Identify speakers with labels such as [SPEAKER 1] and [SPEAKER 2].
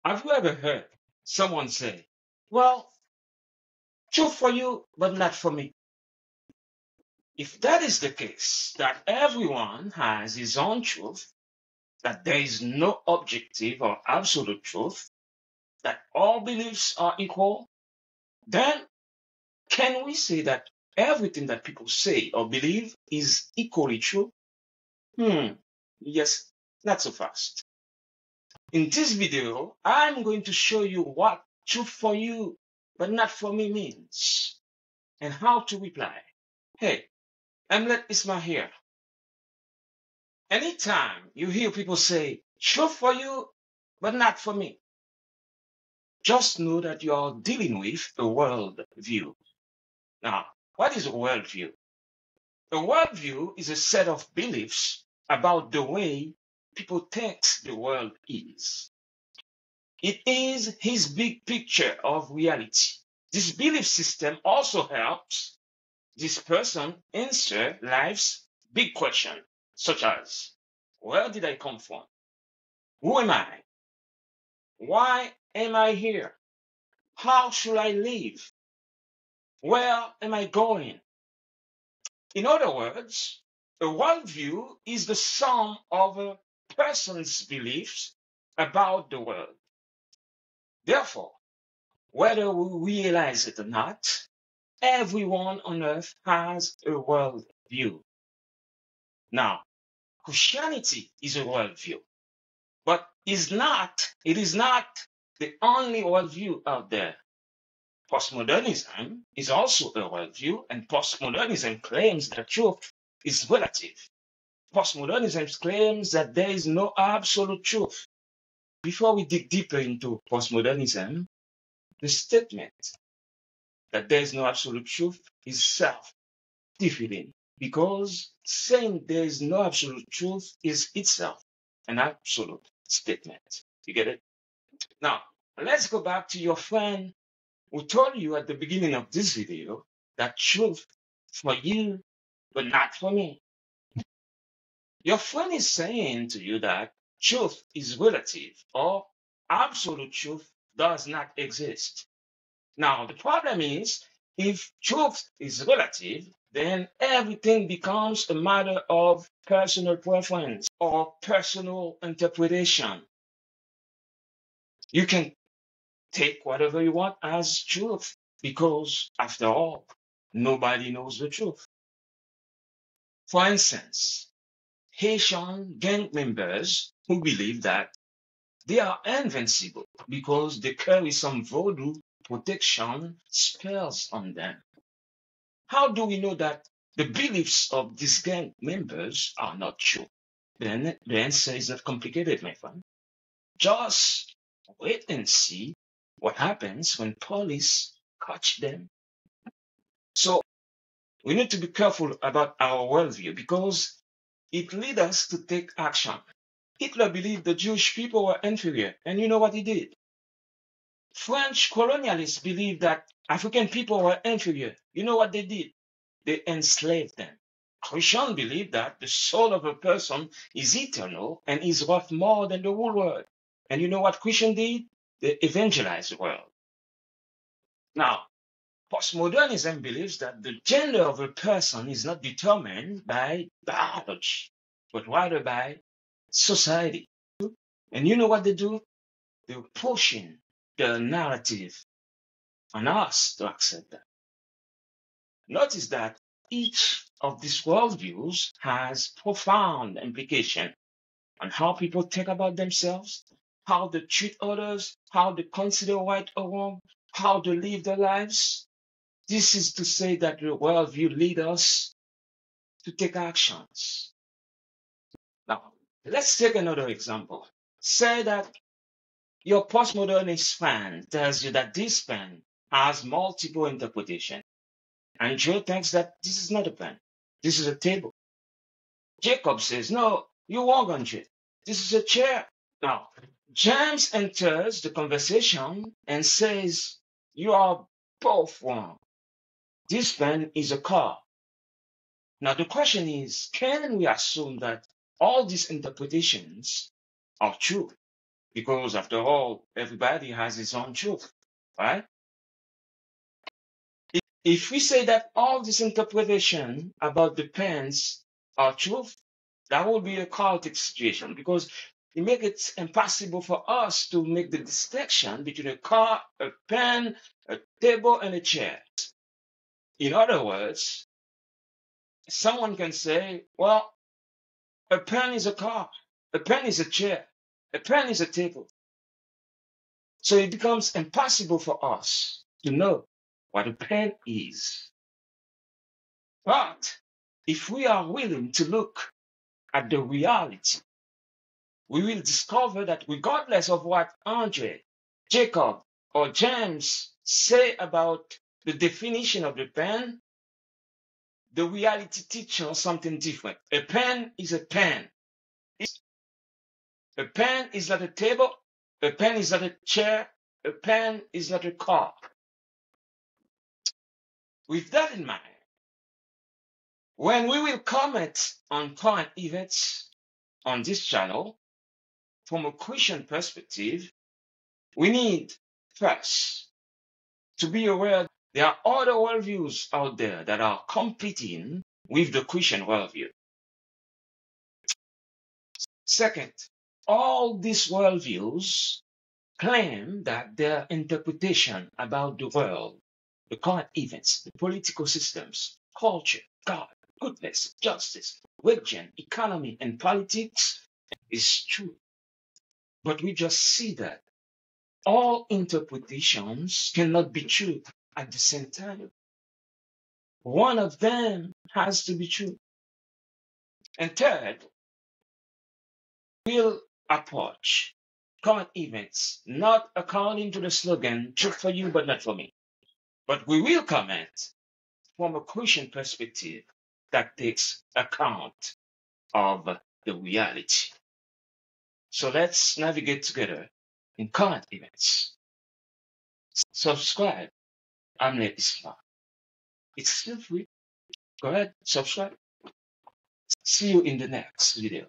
[SPEAKER 1] Have you ever heard someone say, well, true for you, but not for me? If that is the case, that everyone has his own truth, that there is no objective or absolute truth, that all beliefs are equal, then can we say that everything that people say or believe is equally true? Yes, not so fast. In this video, I'm going to show you what truth for you, but not for me means, and how to reply. Hey, Emlet Isma here. Anytime you hear people say, truth for you, but not for me, just know that you are dealing with a worldview. Now, what is a worldview? A worldview is a set of beliefs about the way people think the world is. It is his big picture of reality. This belief system also helps this person answer life's big question, such as, where did I come from? Who am I? Why am I here? How should I live? Where am I going? In other words, a worldview is the sum of a person's beliefs about the world. Therefore, whether we realize it or not, everyone on earth has a worldview. Now, Christianity is a worldview, but it is not the only worldview out there. Postmodernism is also a worldview, and postmodernism claims that truth is relative. Postmodernism claims that there is no absolute truth. Before we dig deeper into postmodernism, the statement that there is no absolute truth is self-defeating, because saying there is no absolute truth is itself an absolute statement. You get it? Now, let's go back to your friend who told you at the beginning of this video that truth for you, but not for me. Your friend is saying to you that truth is relative, or absolute truth does not exist. Now, the problem is, if truth is relative, then everything becomes a matter of personal preference or personal interpretation. You can take whatever you want as truth, because after all, nobody knows the truth. For instance, Haitian gang members who believe that they are invincible because they carry some voodoo protection spells on them. How do we know that the beliefs of these gang members are not true? Then the answer is not complicated, my friend. Just wait and see what happens when police catch them. So we need to be careful about our worldview because it leads us to take action. Hitler believed the Jewish people were inferior, and you know what he did? French colonialists believed that African people were inferior. You know what they did? They enslaved them. Christians believe that the soul of a person is eternal and is worth more than the whole world. And you know what Christians did? They evangelized the world. Now, postmodernism believes that the gender of a person is not determined by biology, but rather by society. And you know what they do? They're pushing the narrative on us to accept that. Notice that each of these worldviews has profound implication on how people think about themselves, how they treat others, how they consider right or wrong, how they live their lives. This is to say that the worldview leads us to take actions. Now, let's take another example. Say that your postmodernist fan tells you that this pen has multiple interpretations. And Joe thinks that this is not a pen. This is a table. Jacob says, no, you're wrong, Andre. This is a chair. Now, James enters the conversation and says, you are both wrong. This pen is a car. Now, the question is, can we assume that all these interpretations are true? because after all, everybody has his own truth, right? If we say that all this interpretation about the pens are truth, that would be a chaotic situation because it makes it impossible for us to make the distinction between a car, a pen, a table, and a chair. In other words, someone can say, well, a pen is a car, a pen is a chair, a pen is a table. So it becomes impossible for us to know what a pen is. But if we are willing to look at the reality, we will discover that regardless of what Andre, Jacob, or James say about the definition of the pen, the reality teaches us something different. A pen is a pen. A pen is not a table. A pen is not a chair. A pen is not a car. With that in mind, when we will comment on current events on this channel, from a Christian perspective, we need first to be aware there are other worldviews out there that are competing with the Christian worldview. Second, all these worldviews claim that their interpretation about the world, the current events, the political systems, culture, God, goodness, justice, religion, economy, and politics is true. But we just see that all interpretations cannot be true at the same time. One of them has to be true. And third, we'll approach current events not according to the slogan, truth for you but not for me. But we will comment from a Christian perspective that takes account of the reality. So let's navigate together in current events. Subscribe. I'm Islam. It's still free. Go ahead, subscribe. See you in the next video.